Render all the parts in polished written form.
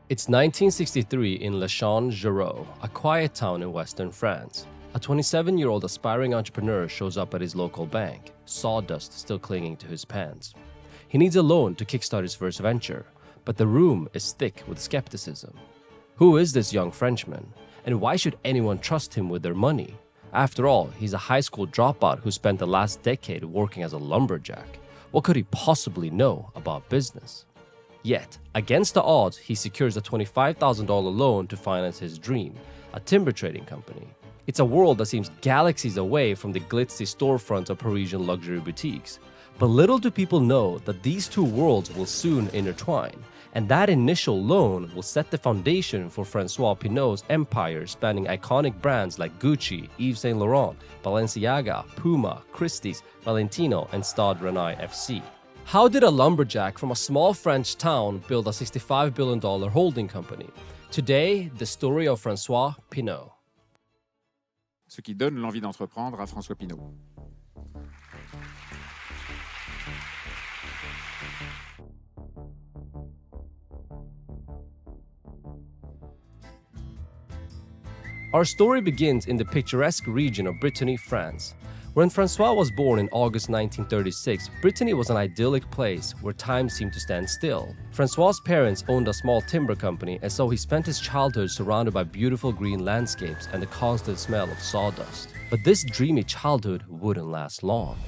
It's 1963 in Le Champ-Géraud, a quiet town in western France. A 27-year-old aspiring entrepreneur shows up at his local bank, sawdust still clinging to his pants. He needs a loan to kickstart his first venture, but the room is thick with skepticism. Who is this young Frenchman, and why should anyone trust him with their money? After all, he's a high school dropout who spent the last decade working as a lumberjack. What could he possibly know about business? Yet, against the odds, he secures a $25,000 loan to finance his dream, a timber trading company. It's a world that seems galaxies away from the glitzy storefronts of Parisian luxury boutiques. But little do people know that these two worlds will soon intertwine, and that initial loan will set the foundation for Francois Pinault's empire spanning iconic brands like Gucci, Yves Saint Laurent, Balenciaga, Puma, Christies, Valentino, and Stade Rennais FC. How did a lumberjack from a small French town build a $65 billion holding company? Today, the story of Francois Pinault. Ce qui donne l'envie d'entreprendre à François Pinault. Our story begins in the picturesque region of Brittany, France. When Francois was born in August 1936, Brittany was an idyllic place where time seemed to stand still. Francois's parents owned a small timber company, and so he spent his childhood surrounded by beautiful green landscapes and the constant smell of sawdust. But this dreamy childhood wouldn't last long.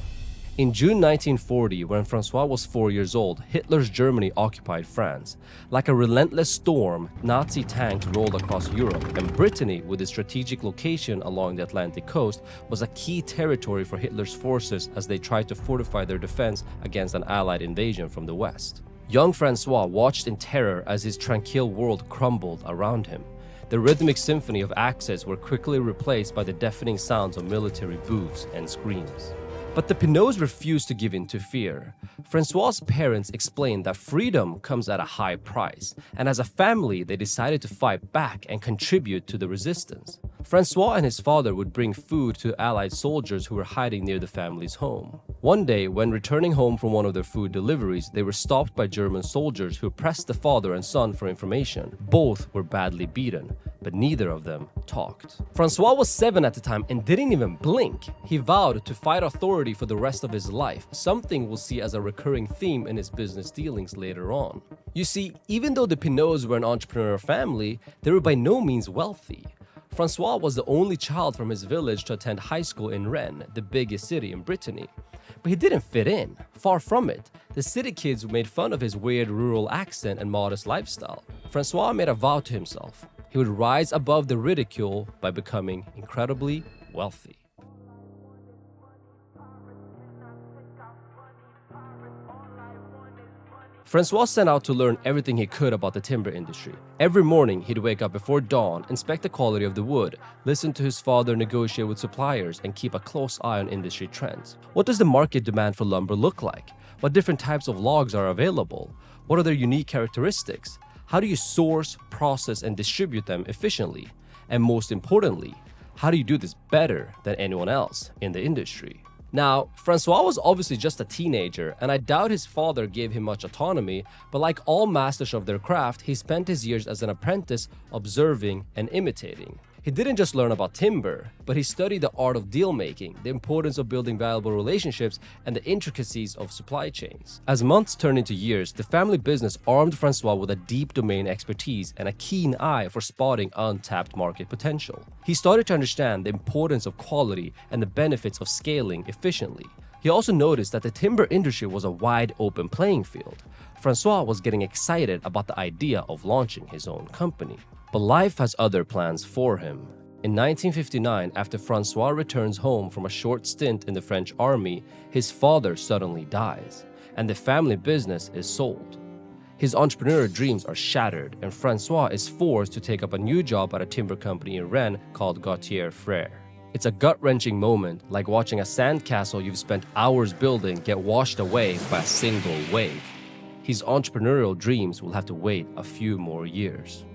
In June 1940, when Francois was 4 years old, Hitler's Germany occupied France. Like a relentless storm, Nazi tanks rolled across Europe, and Brittany, with its strategic location along the Atlantic coast, was a key territory for Hitler's forces as they tried to fortify their defense against an Allied invasion from the west. Young Francois watched in terror as his tranquil world crumbled around him. The rhythmic symphony of axes were quickly replaced by the deafening sounds of military boots and screams. But the Pinauts refused to give in to fear. Francois's parents explained that freedom comes at a high price, and as a family, they decided to fight back and contribute to the resistance. Francois and his father would bring food to Allied soldiers who were hiding near the family's home. One day, when returning home from one of their food deliveries, they were stopped by German soldiers who pressed the father and son for information. Both were badly beaten, but neither of them talked. Francois was 7 at the time and didn't even blink. He vowed to fight authority for the rest of his life, something we'll see as a recurring theme in his business dealings later on. You see, even though the Pinauts were an entrepreneurial family, they were by no means wealthy. Francois was the only child from his village to attend high school in Rennais, the biggest city in Brittany. But he didn't fit in. Far from it. The city kids made fun of his weird rural accent and modest lifestyle. Francois made a vow to himself. He would rise above the ridicule by becoming incredibly wealthy. Francois set out to learn everything he could about the timber industry. Every morning, he'd wake up before dawn, inspect the quality of the wood, listen to his father negotiate with suppliers, and keep a close eye on industry trends. What does the market demand for lumber look like? What different types of logs are available? What are their unique characteristics? How do you source, process, and distribute them efficiently? And most importantly, how do you do this better than anyone else in the industry? Now, Francois was obviously just a teenager, and I doubt his father gave him much autonomy, but like all masters of their craft, he spent his years as an apprentice observing and imitating. He didn't just learn about timber, but he studied the art of deal-making, the importance of building valuable relationships, and the intricacies of supply chains. As months turned into years, the family business armed Francois with a deep domain expertise and a keen eye for spotting untapped market potential. He started to understand the importance of quality and the benefits of scaling efficiently. He also noticed that the timber industry was a wide open playing field. Francois was getting excited about the idea of launching his own company. But life has other plans for him. In 1959, after Francois returns home from a short stint in the French army, his father suddenly dies, and the family business is sold. His entrepreneurial dreams are shattered, and Francois is forced to take up a new job at a timber company in Rennes called Gautier Frères. It's a gut-wrenching moment, like watching a sandcastle you've spent hours building get washed away by a single wave. His entrepreneurial dreams will have to wait a few more years.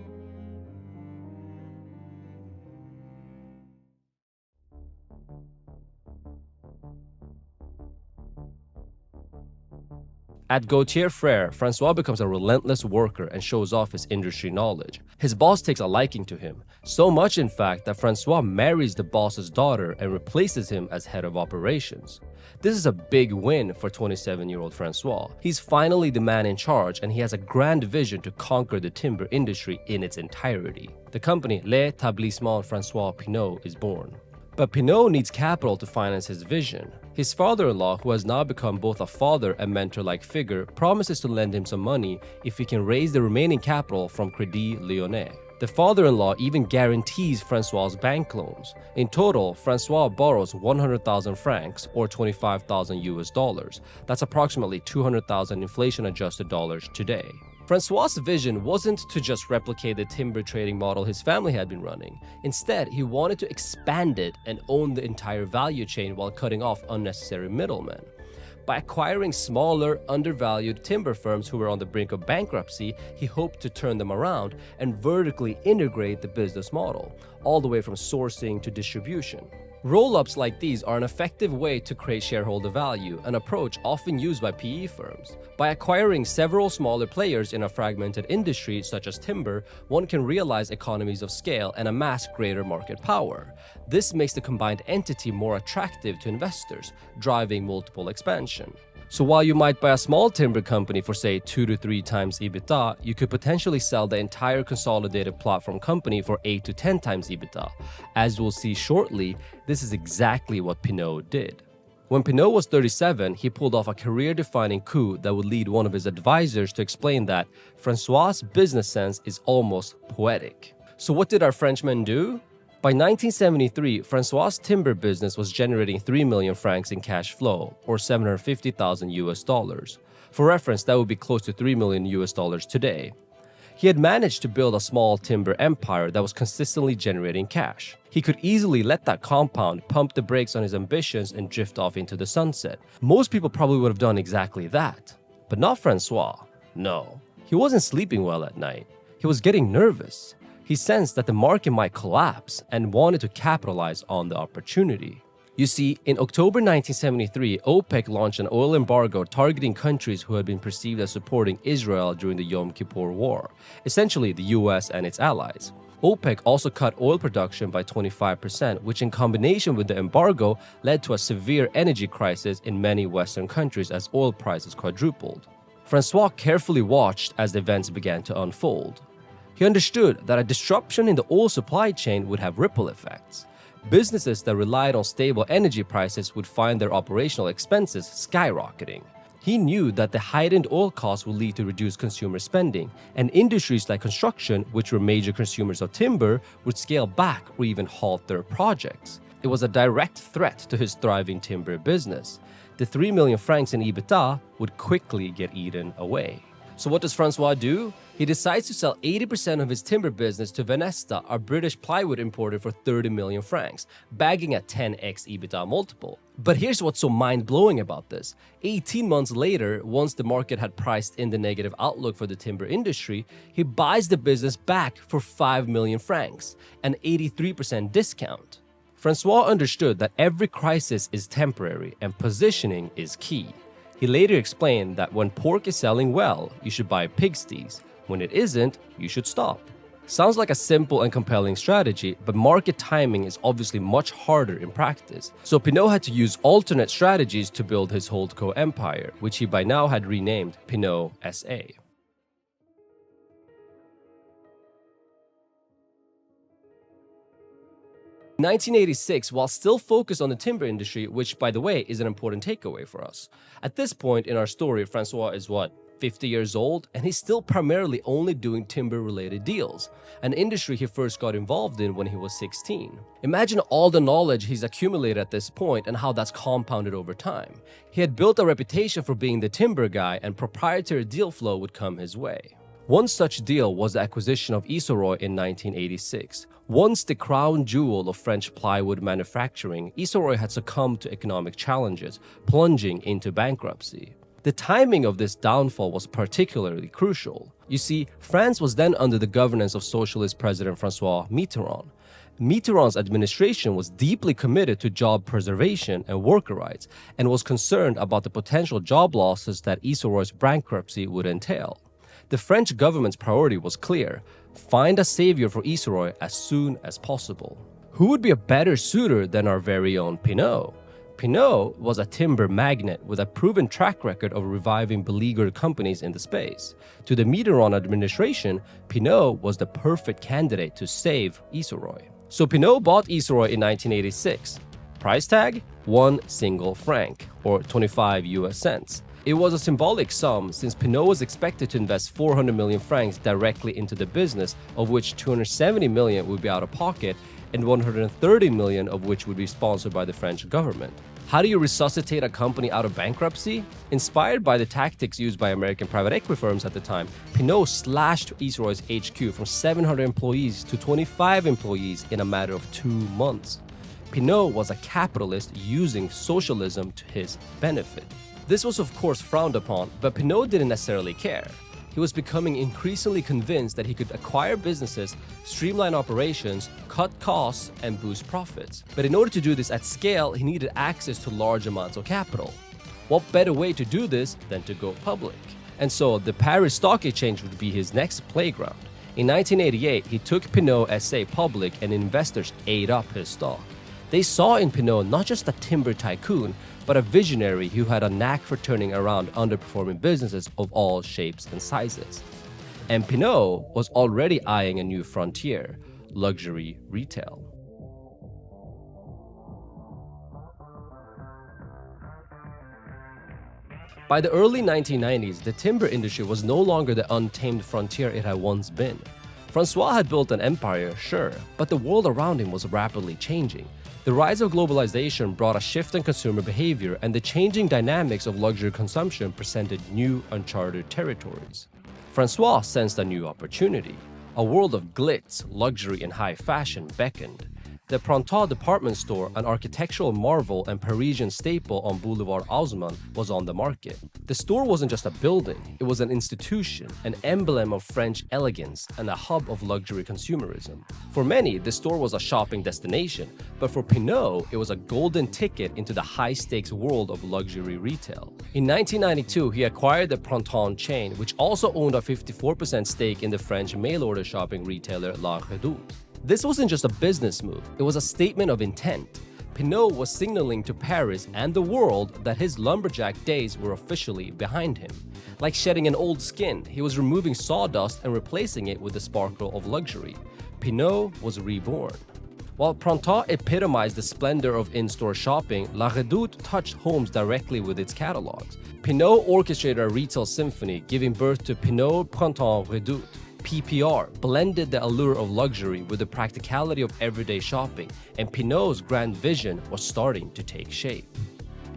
At Gauthier Frere, Francois becomes a relentless worker and shows off his industry knowledge. His boss takes a liking to him, so much in fact that Francois marries the boss's daughter and replaces him as head of operations. This is a big win for 27-year-old Francois. He's finally the man in charge and he has a grand vision to conquer the timber industry in its entirety. The company L'Établissement Francois Pinault is born. But Pinault needs capital to finance his vision. His father-in-law, who has now become both a father and mentor-like figure, promises to lend him some money if he can raise the remaining capital from Crédit Lyonnais. The father-in-law even guarantees Francois' bank loans. In total, Francois borrows 100,000 francs or 25,000 US dollars. That's approximately 200,000 inflation-adjusted dollars today. Francois' vision wasn't to just replicate the timber trading model his family had been running. Instead, he wanted to expand it and own the entire value chain while cutting off unnecessary middlemen. By acquiring smaller, undervalued timber firms who were on the brink of bankruptcy, he hoped to turn them around and vertically integrate the business model, all the way from sourcing to distribution. Roll-ups like these are an effective way to create shareholder value, an approach often used by PE firms. By acquiring several smaller players in a fragmented industry such as timber, one can realize economies of scale and amass greater market power. This makes the combined entity more attractive to investors, driving multiple expansion. So while you might buy a small timber company for say 2 to 3 times EBITDA, you could potentially sell the entire consolidated platform company for 8 to 10 times EBITDA. As we'll see shortly, this is exactly what Pinault did. When Pinault was 37, he pulled off a career-defining coup that would lead one of his advisors to explain that Francois' business sense is almost poetic. So what did our Frenchman do? By 1973, Francois' timber business was generating 3 million francs in cash flow, or 750,000 US dollars. For reference, that would be close to 3 million US dollars today. He had managed to build a small timber empire that was consistently generating cash. He could easily let that compound pump the brakes on his ambitions and drift off into the sunset. Most people probably would have done exactly that. But not Francois. No. He wasn't sleeping well at night. He was getting nervous. He sensed that the market might collapse and wanted to capitalize on the opportunity. You see, in October 1973, OPEC launched an oil embargo targeting countries who had been perceived as supporting Israel during the Yom Kippur War, essentially the US and its allies. OPEC also cut oil production by 25%, which in combination with the embargo led to a severe energy crisis in many Western countries as oil prices quadrupled. Francois carefully watched as the events began to unfold. He understood that a disruption in the oil supply chain would have ripple effects. Businesses that relied on stable energy prices would find their operational expenses skyrocketing. He knew that the heightened oil costs would lead to reduced consumer spending, and industries like construction, which were major consumers of timber, would scale back or even halt their projects. It was a direct threat to his thriving timber business. The 3 million francs in EBITDA would quickly get eaten away. So what does Francois do? He decides to sell 80% of his timber business to Venesta, a British plywood importer, for 30 million francs, bagging a 10x EBITDA multiple. But here's what's so mind-blowing about this. 18 months later, once the market had priced in the negative outlook for the timber industry, he buys the business back for 5 million francs, an 83% discount. Francois understood that every crisis is temporary and positioning is key. He later explained that when pork is selling well, you should buy Christies. When it isn't, you should stop. Sounds like a simple and compelling strategy, but market timing is obviously much harder in practice. So Pinault had to use alternate strategies to build his holdco empire, which he by now had renamed Pinault SA. In 1986, while still focused on the timber industry, which by the way is an important takeaway for us. At this point in our story, Francois is 50 years old, and he's still primarily only doing timber-related deals, an industry he first got involved in when he was 16. Imagine all the knowledge he's accumulated at this point and how that's compounded over time. He had built a reputation for being the timber guy, and proprietary deal flow would come his way. One such deal was the acquisition of Isoroy in 1986. Once the crown jewel of French plywood manufacturing, Isoroy had succumbed to economic challenges, plunging into bankruptcy. The timing of this downfall was particularly crucial. You see, France was then under the governance of socialist President Francois Mitterrand. Mitterrand's administration was deeply committed to job preservation and worker rights and was concerned about the potential job losses that Isoroy's bankruptcy would entail. The French government's priority was clear: find a savior for Isoroy as soon as possible. Who would be a better suitor than our very own Pinault? Pinault was a timber magnate with a proven track record of reviving beleaguered companies in the space. To the Mitterrand administration, Pinault was the perfect candidate to save Isoroy. So Pinault bought Isoroy in 1986. Price tag? 1 single franc, or 25 US cents. It was a symbolic sum since Pinault was expected to invest 400 million francs directly into the business, of which 270 million would be out of pocket and 130 million of which would be sponsored by the French government. How do you resuscitate a company out of bankruptcy? Inspired by the tactics used by American private equity firms at the time, Pinault slashed Isoroy's HQ from 700 employees to 25 employees in a matter of 2 months. Pinault was a capitalist using socialism to his benefit. This was of course frowned upon, but Pinault didn't necessarily care. He was becoming increasingly convinced that he could acquire businesses, streamline operations, cut costs, and boost profits. But in order to do this at scale, he needed access to large amounts of capital. What better way to do this than to go public? And so the Paris Stock Exchange would be his next playground. In 1988, he took Pinault SA public and investors ate up his stock. They saw in Pinault not just a timber tycoon, but a visionary who had a knack for turning around underperforming businesses of all shapes and sizes. And Pinault was already eyeing a new frontier: luxury retail. By the early 1990s, the timber industry was no longer the untamed frontier it had once been. Francois had built an empire, sure, but the world around him was rapidly changing. The rise of globalization brought a shift in consumer behavior, and the changing dynamics of luxury consumption presented new, uncharted territories. Francois sensed a new opportunity. A world of glitz, luxury, and high fashion beckoned. The Printemps department store, an architectural marvel and Parisian staple on Boulevard Haussmann, was on the market. The store wasn't just a building, it was an institution, an emblem of French elegance, and a hub of luxury consumerism. For many, the store was a shopping destination, but for Pinault, it was a golden ticket into the high-stakes world of luxury retail. In 1992, he acquired the Printemps chain, which also owned a 54% stake in the French mail-order shopping retailer La Redoute. This wasn't just a business move, it was a statement of intent. Pinault was signaling to Paris and the world that his lumberjack days were officially behind him. Like shedding an old skin, he was removing sawdust and replacing it with the sparkle of luxury. Pinault was reborn. While Printemps epitomized the splendor of in-store shopping, La Redoute touched homes directly with its catalogs. Pinault orchestrated a retail symphony, giving birth to Pinault Printemps Redoute. PPR blended the allure of luxury with the practicality of everyday shopping, and Pinault's grand vision was starting to take shape.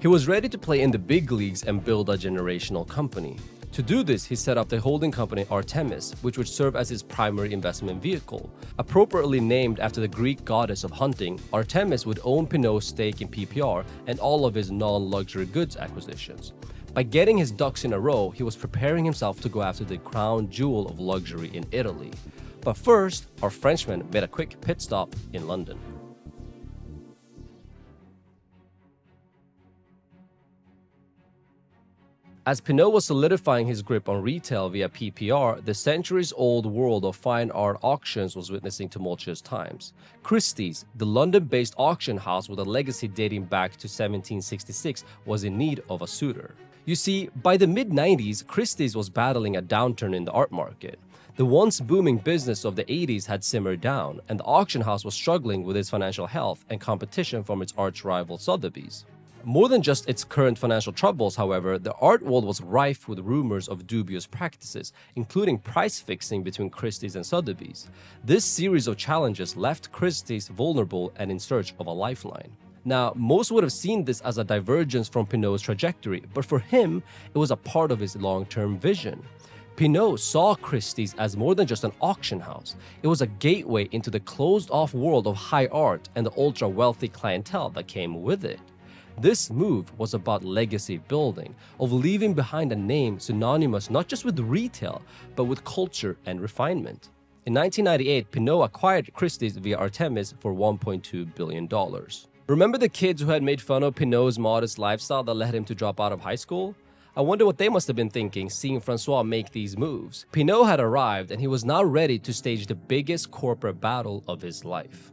He was ready to play in the big leagues and build a generational company. To do this, he set up the holding company Artemis, which would serve as his primary investment vehicle. Appropriately named after the Greek goddess of hunting, Artemis would own Pinault's stake in PPR and all of his non-luxury goods acquisitions. By getting his ducks in a row, he was preparing himself to go after the crown jewel of luxury in Italy. But first, our Frenchman made a quick pit stop in London. As Pinault was solidifying his grip on retail via PPR, the centuries-old world of fine art auctions was witnessing tumultuous times. Christie's, the London-based auction house with a legacy dating back to 1766, was in need of a suitor. You see, by the mid-90s, Christie's was battling a downturn in the art market. The once booming business of the 80s had simmered down, and the auction house was struggling with its financial health and competition from its arch-rival Sotheby's. More than just its current financial troubles, however, the art world was rife with rumors of dubious practices, including price fixing between Christie's and Sotheby's. This series of challenges left Christie's vulnerable and in search of a lifeline. Now, most would have seen this as a divergence from Pinault's trajectory, but for him, it was a part of his long-term vision. Pinault saw Christie's as more than just an auction house. It was a gateway into the closed-off world of high art and the ultra-wealthy clientele that came with it. This move was about legacy building, of leaving behind a name synonymous not just with retail, but with culture and refinement. In 1998, Pinault acquired Christies via Artemis for $1.2 billion. Remember the kids who had made fun of Pinault's modest lifestyle that led him to drop out of high school? I wonder what they must have been thinking seeing Francois make these moves. Pinault had arrived and he was now ready to stage the biggest corporate battle of his life.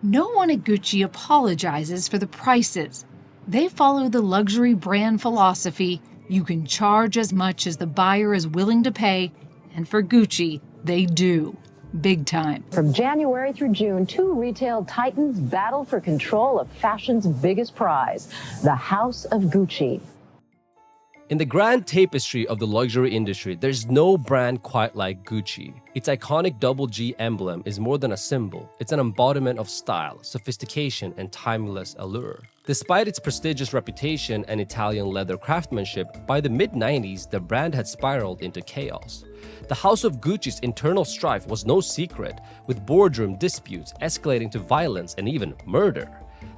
No one at Gucci apologizes for the prices. They follow the luxury brand philosophy: you can charge as much as the buyer is willing to pay, and for Gucci, they do. Big time. From January through June, two retail titans battle for control of fashion's biggest prize, the House of Gucci. In the grand tapestry of the luxury industry, there's no brand quite like Gucci. Its iconic double G emblem is more than a symbol. It's an embodiment of style, sophistication, and timeless allure. Despite its prestigious reputation and Italian leather craftsmanship, by the mid-90s, the brand had spiraled into chaos. The House of Gucci's internal strife was no secret, with boardroom disputes escalating to violence and even murder.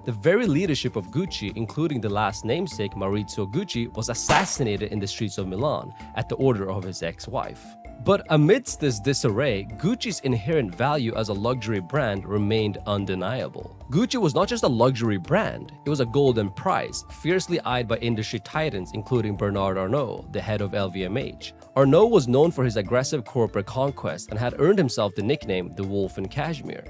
The very leadership of Gucci, including the last namesake Maurizio Gucci, was assassinated in the streets of Milan at the order of his ex-wife. But amidst this disarray, Gucci's inherent value as a luxury brand remained undeniable. Gucci was not just a luxury brand, it was a golden prize, fiercely eyed by industry titans including Bernard Arnault, the head of LVMH. Arnault was known for his aggressive corporate conquest and had earned himself the nickname the Wolf in Cashmere.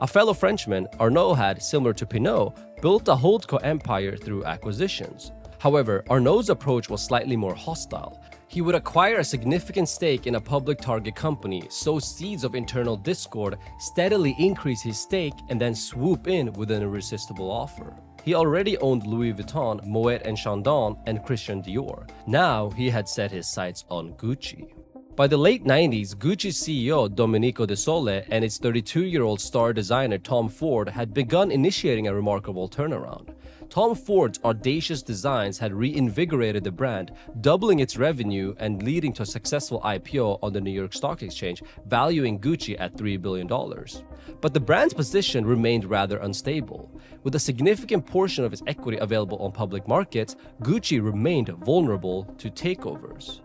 A fellow Frenchman, Arnault had, similar to Pinault, built a holdco empire through acquisitions. However, Arnault's approach was slightly more hostile. He would acquire a significant stake in a public target company, sow seeds of internal discord, steadily increase his stake, and then swoop in with an irresistible offer. He already owned Louis Vuitton, Moet & Chandon, and Christian Dior. Now he had set his sights on Gucci. By the late 90s, Gucci's CEO Domenico De Sole and its 32-year-old star designer Tom Ford had begun initiating a remarkable turnaround. Tom Ford's audacious designs had reinvigorated the brand, doubling its revenue and leading to a successful IPO on the New York Stock Exchange, valuing Gucci at $3 billion. But the brand's position remained rather unstable. With a significant portion of its equity available on public markets, Gucci remained vulnerable to takeovers.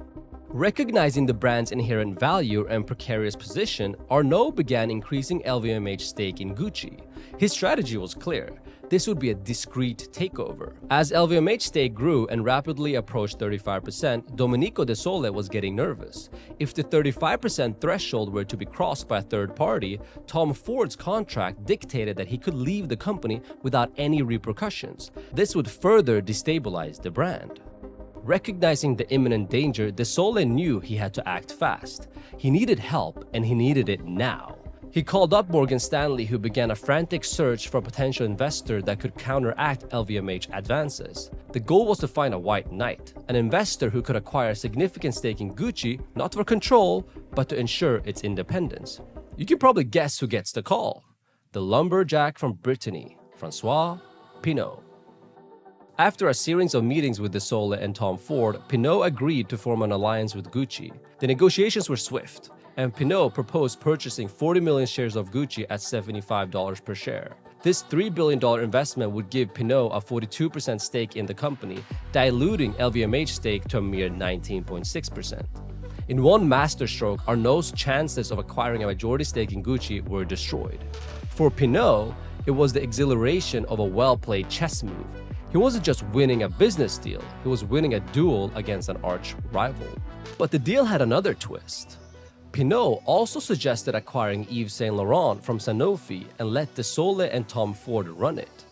Recognizing the brand's inherent value and precarious position, Arnault began increasing LVMH's stake in Gucci. His strategy was clear. This would be a discreet takeover. As LVMH's stake grew and rapidly approached 35%, Domenico De Sole was getting nervous. If the 35% threshold were to be crossed by a third party, Tom Ford's contract dictated that he could leave the company without any repercussions. This would further destabilize the brand. Recognizing the imminent danger, De Sole knew he had to act fast. He needed help, and he needed it now. He called up Morgan Stanley, who began a frantic search for a potential investor that could counteract LVMH advances. The goal was to find a white knight, an investor who could acquire a significant stake in Gucci, not for control, but to ensure its independence. You can probably guess who gets the call. The lumberjack from Brittany, Francois Pinault. After a series of meetings with De Sole and Tom Ford, Pinault agreed to form an alliance with Gucci. The negotiations were swift, and Pinault proposed purchasing 40 million shares of Gucci at $75 per share. This $3 billion investment would give Pinault a 42% stake in the company, diluting LVMH's stake to a mere 19.6%. In one masterstroke, Arnault's chances of acquiring a majority stake in Gucci were destroyed. For Pinault, it was the exhilaration of a well-played chess move. He wasn't just winning a business deal, he was winning a duel against an arch rival. But the deal had another twist. Pinault also suggested acquiring Yves Saint Laurent from Sanofi and let De Sole and Tom Ford run it.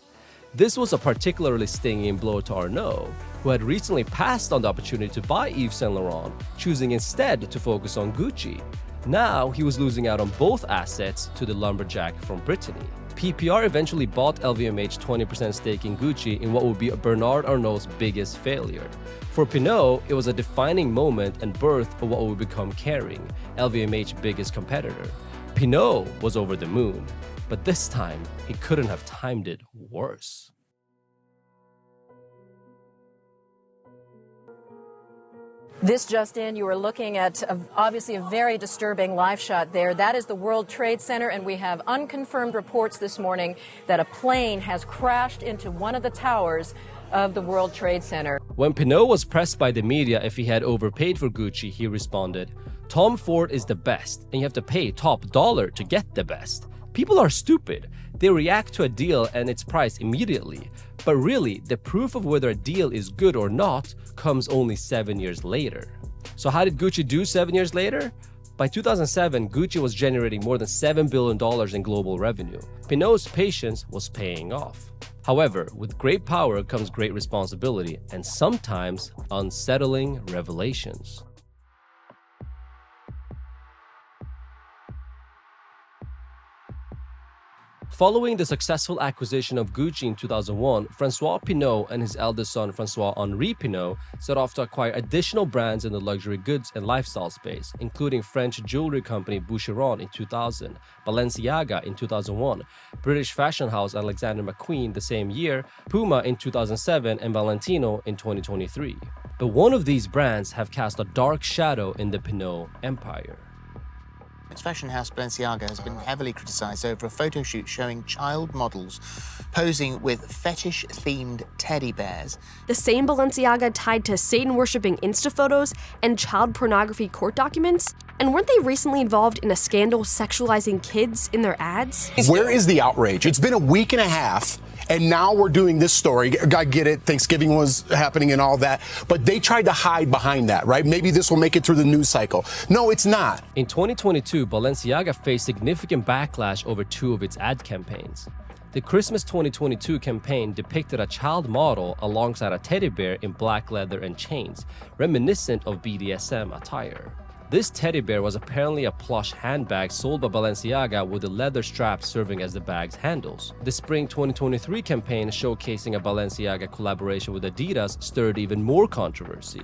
This was a particularly stinging blow to Arnault, who had recently passed on the opportunity to buy Yves Saint Laurent, choosing instead to focus on Gucci. Now he was losing out on both assets to the lumberjack from Brittany. PPR eventually bought LVMH's 20% stake in Gucci in what would be Bernard Arnault's biggest failure. For Pinault, it was a defining moment and birth of what would become Kering, LVMH's biggest competitor. Pinault was over the moon, but this time he couldn't have timed it worse. This just in, you are looking at obviously a very disturbing live shot there. That is the World Trade Center, and we have unconfirmed reports this morning that a plane has crashed into one of the towers of the World Trade Center. When Pinault was pressed by the media if he had overpaid for Gucci, he responded, "Tom Ford is the best, and you have to pay top dollar to get the best. People are stupid. They react to a deal and its price immediately. But really, the proof of whether a deal is good or not comes only 7 years later." So how did Gucci do 7 years later? By 2007, Gucci was generating more than $7 billion in global revenue. Pinault's patience was paying off. However, with great power comes great responsibility and sometimes unsettling revelations. Following the successful acquisition of Gucci in 2001, Francois Pinault and his eldest son Francois Henri-Pinault set off to acquire additional brands in the luxury goods and lifestyle space, including French jewelry company Boucheron in 2000, Balenciaga in 2001, British fashion house Alexander McQueen the same year, Puma in 2007, and Valentino in 2023. But one of these brands have cast a dark shadow in the Pinault empire. Its fashion house Balenciaga has been heavily criticised over a photo shoot showing child models posing with fetish-themed teddy bears. The same Balenciaga tied to Satan-worshipping Insta photos and child pornography court documents? And weren't they recently involved in a scandal sexualizing kids in their ads? Where is the outrage? It's been a week and a half, and now we're doing this story. I get it, Thanksgiving was happening and all that, but they tried to hide behind that, right? Maybe this will make it through the news cycle. No, it's not. In 2022, Balenciaga faced significant backlash over two of its ad campaigns. The Christmas 2022 campaign depicted a child model alongside a teddy bear in black leather and chains, reminiscent of BDSM attire. This teddy bear was apparently a plush handbag sold by Balenciaga with the leather strap serving as the bag's handles. The spring 2023 campaign showcasing a Balenciaga collaboration with Adidas stirred even more controversy.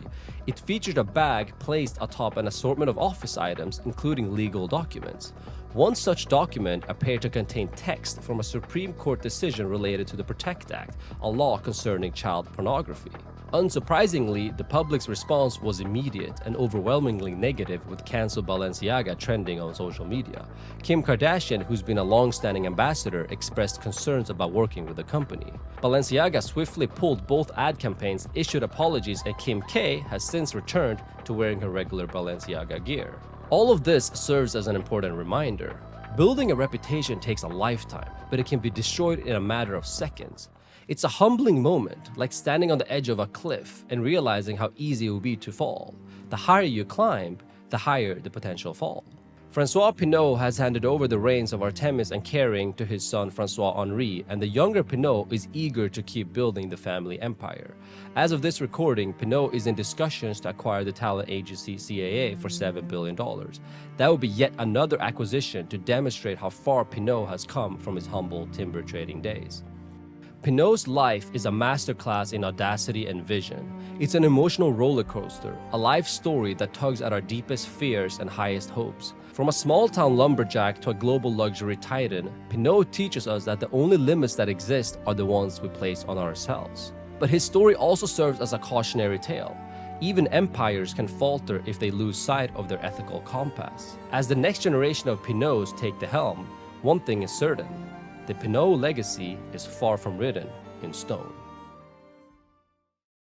It featured a bag placed atop an assortment of office items, including legal documents. One such document appeared to contain text from a Supreme Court decision related to the Protect Act, a law concerning child pornography. Unsurprisingly, the public's response was immediate and overwhelmingly negative, with cancel Balenciaga trending on social media. Kim Kardashian, who's been a long-standing ambassador, expressed concerns about working with the company. Balenciaga swiftly pulled both ad campaigns, issued apologies, and Kim K has since returned to wearing her regular Balenciaga gear. All of this serves as an important reminder. Building a reputation takes a lifetime, but it can be destroyed in a matter of seconds. It's a humbling moment, like standing on the edge of a cliff and realizing how easy it will be to fall. The higher you climb, the higher the potential fall. Francois Pinault has handed over the reins of Artemis and Kering to his son Francois Henri, and the younger Pinault is eager to keep building the family empire. As of this recording, Pinault is in discussions to acquire the talent agency CAA for $7 billion. That would be yet another acquisition to demonstrate how far Pinault has come from his humble timber trading days. Pinault's life is a masterclass in audacity and vision. It's an emotional roller coaster, a life story that tugs at our deepest fears and highest hopes. From a small-town lumberjack to a global luxury titan, Pinault teaches us that the only limits that exist are the ones we place on ourselves. But his story also serves as a cautionary tale. Even empires can falter if they lose sight of their ethical compass. As the next generation of Pinauts take the helm, one thing is certain: the Pinault legacy is far from written in stone.